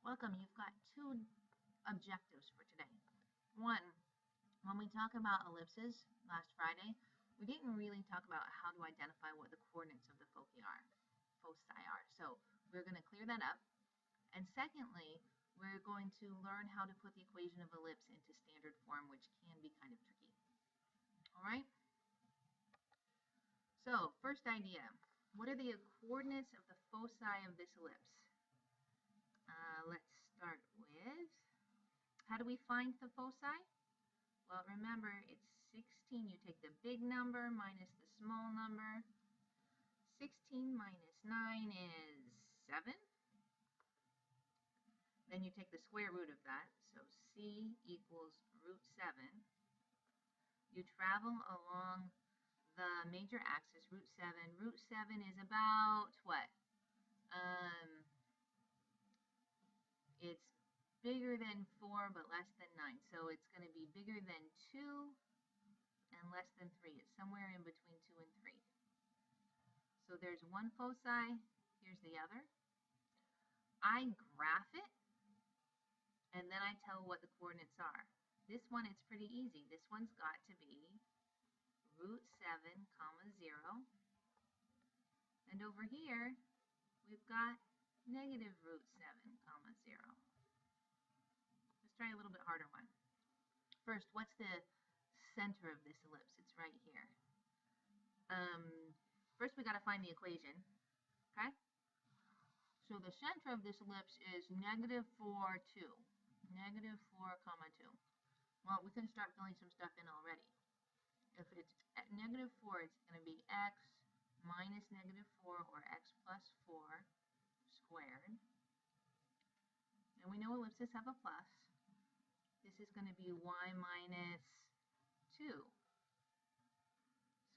Welcome. You've got two objectives for today. One, when we talk about ellipses last Friday, we didn't really talk about how to identify what the coordinates of the foci are. So we're going to clear that up. And secondly, we're going to learn how to put the equation of ellipse into standard form, which can be kind of tricky. All right? So first idea, what are the coordinates of the foci of this ellipse? Let's start with, how do we find the foci? Well, remember, it's 16. You take the big number minus the small number. 16 minus 9 is 7. Then you take the square root of that, so c equals root 7. You travel along the major axis, root 7. Root 7 is about what? It's bigger than 4, but less than 9. So it's going to be bigger than 2 and less than 3. It's somewhere in between 2 and 3. So there's one foci. Here's the other. I graph it, and then I tell what the coordinates are. This one, it's pretty easy. This one's got to be root 7, comma 0. And over here, we've got negative root 7, comma 0. Let's try a little bit harder one. First, what's the center of this ellipse? It's right here. First, we got to find the equation, okay? So the center of this ellipse is negative 4, 2. Negative 4, comma 2. Well, we can start filling some stuff in already. If it's at negative 4, it's going to be x minus negative 4, or x plus 4 squared. And we know ellipses have a plus. This is going to be y minus 2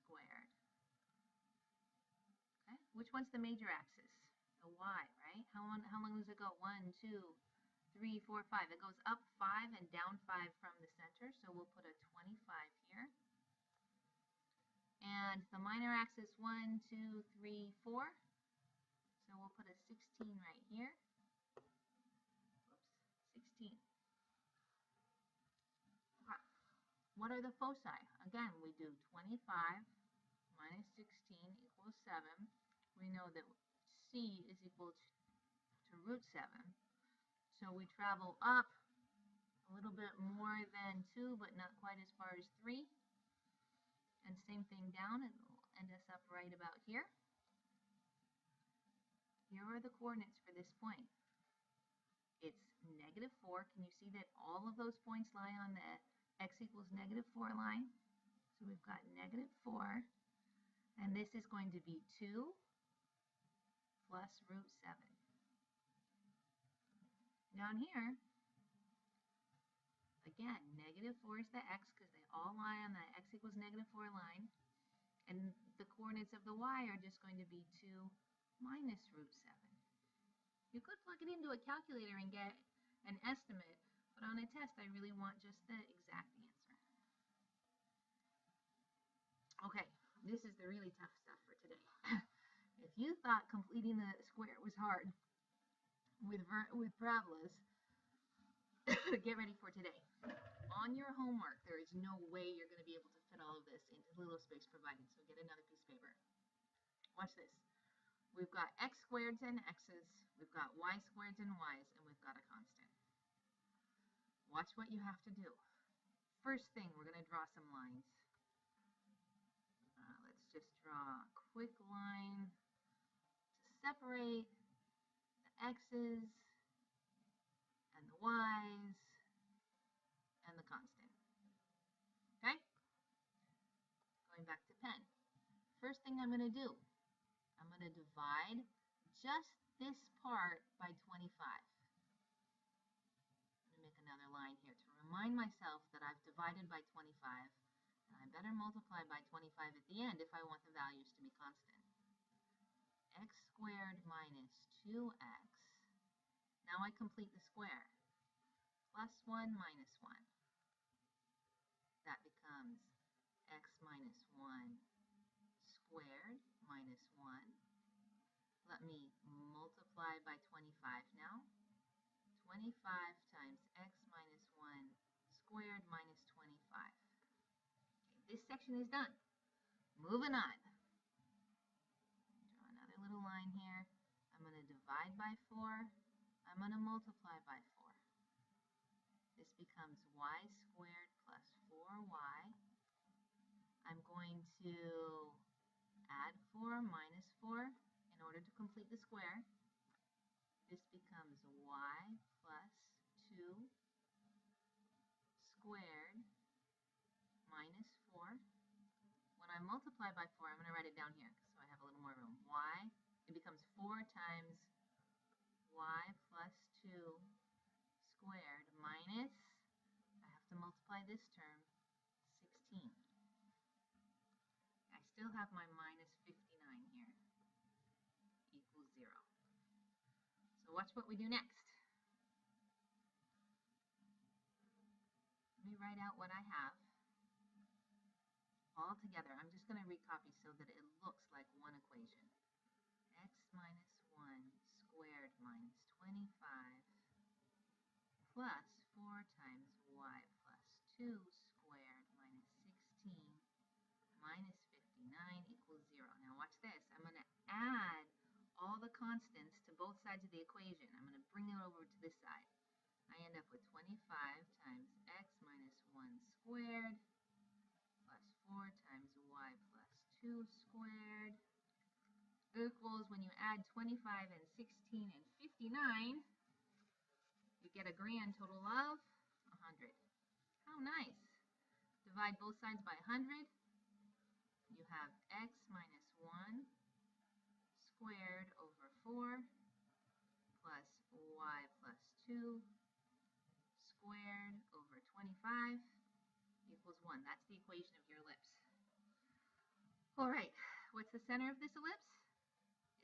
squared. Okay, which one's the major axis? The y, right? How long does it go? 1, 2, 3, 4, 5. It goes up 5 and down 5 from the center, so we'll put a 25 here. And the minor axis, 1, 2, 3, 4. So we'll put a 16 right here. Whoops, 16. What are the foci? Again, we do 25 minus 16 equals 7. We know that c is equal to root 7. So we travel up a little bit more than 2, but not quite as far as 3. And same thing down, and it'll end us up right about here. Here are the coordinates for this point. It's negative 4. Can you see that all of those points lie on the x equals negative 4 line? So we've got negative 4. And this is going to be 2 plus root 7. Down here, again, negative 4 is the x because they all lie on the x equals negative 4 line. And the coordinates of the y are just going to be 2 minus root 7. You could plug it into a calculator and get an estimate, but on a test, I really want just the exact answer. Okay, this is the really tough stuff for today. If you thought completing the square was hard with parabolas, get ready for today. On your homework, there is no way you're going to be able to fit all of this into the little space provided, so get another piece of paper. Watch this. We've got x squareds and x's, we've got y squareds and y's, and we've got a constant. Watch what you have to do. First thing, we're going to draw some lines. Let's just draw a quick line to separate the x's and the y's and the constant. Okay? Going back to pen. First thing I'm going to do, I'm going to divide just this part by 25. I'm going to make another line here to remind myself that I've divided by 25, and I better multiply by 25 at the end if I want the values to be constant. X squared minus 2x. Now I complete the square. Plus 1 minus 1. That becomes x minus 1 squared minus 1. Let me multiply by 25 now. section is done. Moving on. Draw another little line here. I'm going to divide by 4. I'm going to multiply by 4. This becomes y squared plus 4y. I'm going to add 4 minus 4 in order to complete the square. This becomes y plus 2 squared minus 4. When I multiply by 4, I'm going to write it down here so I have a little more room. It becomes 4 times y plus 2 squared minus, I have to multiply this term, 16. I still have my minus 59 here, equals 0. So watch what we do next. Let me write out what I have. All together, I'm just going to recopy so that it looks like one equation. X minus 1 squared minus 25 plus 4 times y plus 2 squared minus 16 minus 59 equals 0. Now watch this. I'm going to add all the constants to both sides of the equation. I'm going to bring it over to this side. I end up with 25 times x minus 1 squared plus 4 times y plus 2 squared equals, when you add 25 and 16 and 59, you get a grand total of 100. How nice. Divide both sides by 100. You have x minus 1 squared over 4 plus y plus 2 squared over 25 equals 1. That's the equation of your ellipse. All right, what's the center of this ellipse?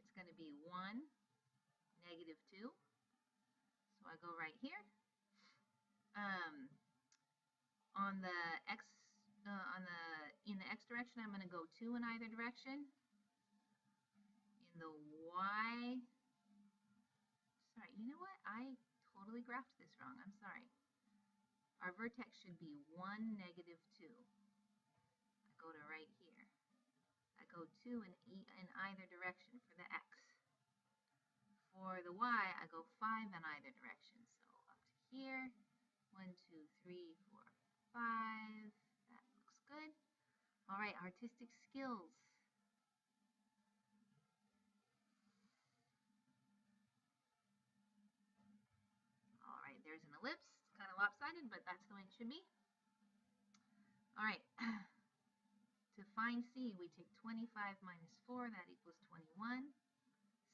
It's going to be 1, negative 2. So I go right here. On the x, in the x direction, I'm going to go 2 in either direction. In the y, sorry, you know what? I totally graphed this wrong. I'm sorry. Our vertex should be 1, negative 2. I go to right here. I go 2 in either direction for the x. For the y, I go 5 in either direction. So up to here, 1, 2, 3, 4, 5. That looks good. All right, artistic skills. All right, there's an ellipse. It's kind of lopsided, but that's the way it should be. All right. To find c, we take 25 minus 4. That equals 21.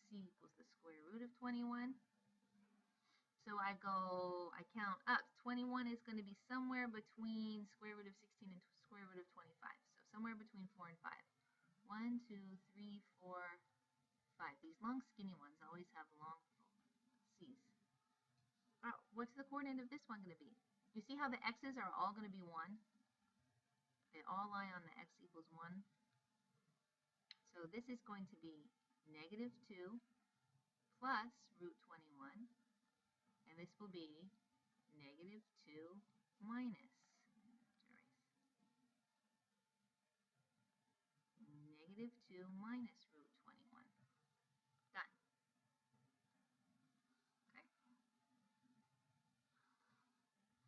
C equals the square root of 21. So I count up. 21 is going to be somewhere between square root of 16 and square root of 25. So somewhere between 4 and 5. 1, 2, 3, 4, 5. These long skinny ones always have long C's. Oh, what's the coordinate of this one going to be? You see how the x's are all going to be 1? They all lie on the x equals 1. So this is going to be negative 2 plus root 21. And this will be negative 2 minus, negative 2 minus root 21. Done. Okay.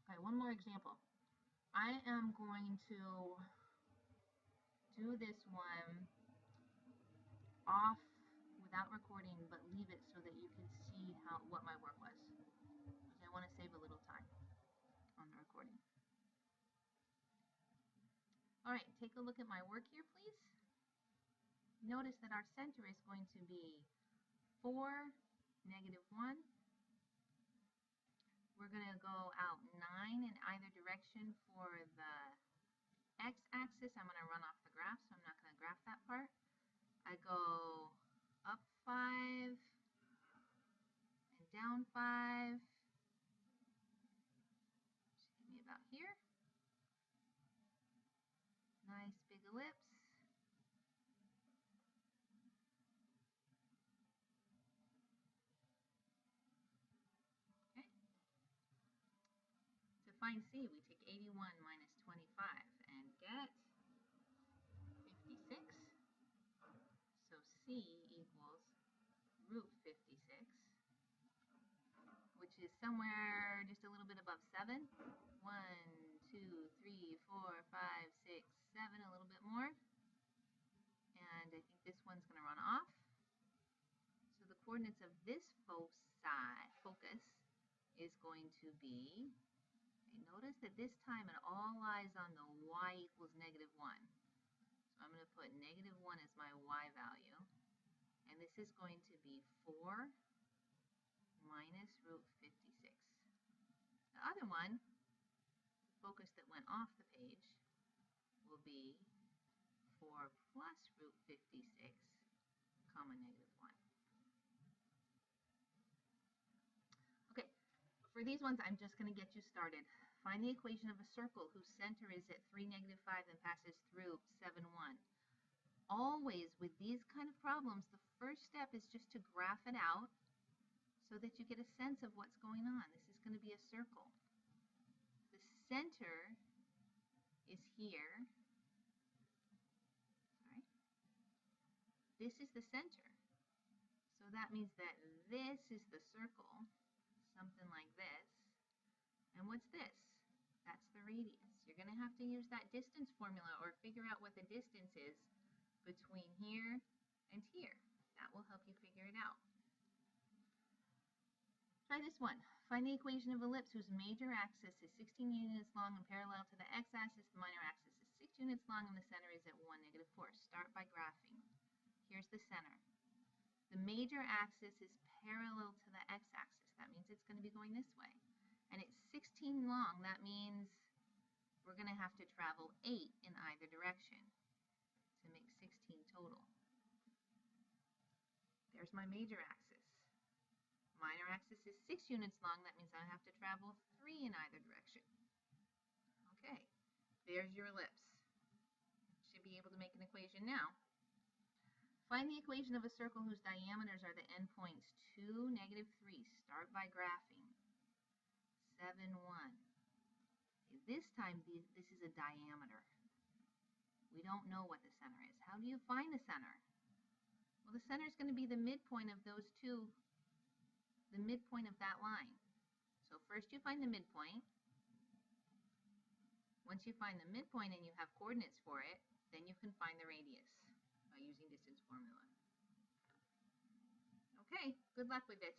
Okay, one more example. I am going to do this one off without recording, but leave it so that you can see what my work was. Because I want to save a little time on the recording. All right, take a look at my work here, please. Notice that our center is going to be 4, negative 1. We're going to go out 9 in either direction for the x-axis. I'm going to run off the graph, so I'm not going to graph that part. I go up 5 and down 5. Should hit me about here. Nice big ellipse. Okay. To find c, we take 81 minus 25 and get is somewhere just a little bit above 7. 1, 2, 3, 4, 5, 6, 7, a little bit more. And I think this one's going to run off. So the coordinates of this focus is going to be, notice that this time it all lies on the y equals -1. So I'm going to put -1 as my y value. And this is going to be 4 minus root 56. The other one, the focus that went off the page, will be 4 plus root 56, comma -1. Okay, for these ones, I'm just going to get you started. Find the equation of a circle whose center is at 3, -5, and passes through 7, 1. Always, with these kind of problems, the first step is just to graph it out so that you get a sense of what's going on. This is going to be a circle. The center is here. Sorry. This is the center. So that means that this is the circle, something like this. And what's this? That's the radius. You're going to have to use that distance formula or figure out what the distance is between here and here. That will help you figure it out. Try this one. Find the equation of ellipse whose major axis is 16 units long and parallel to the x-axis. The minor axis is 6 units long and the center is at 1, -4. Start by graphing. Here's the center. The major axis is parallel to the x-axis. That means it's going to be going this way. And it's 16 long. That means we're going to have to travel 8 in either direction to make 16 total. There's my major axis. Minor axis is 6 units long. That means I have to travel 3 in either direction. Okay, there's your ellipse. Should be able to make an equation now. Find the equation of a circle whose diameters are the endpoints 2, -3. Start by graphing. 7, 1. Okay, this time, this is a diameter. We don't know what the center is. How do you find the center? Well, the center is going to be the midpoint of those two, the midpoint of that line. So first you find the midpoint. Once you find the midpoint and you have coordinates for it, then you can find the radius by using distance formula. Okay, good luck with this.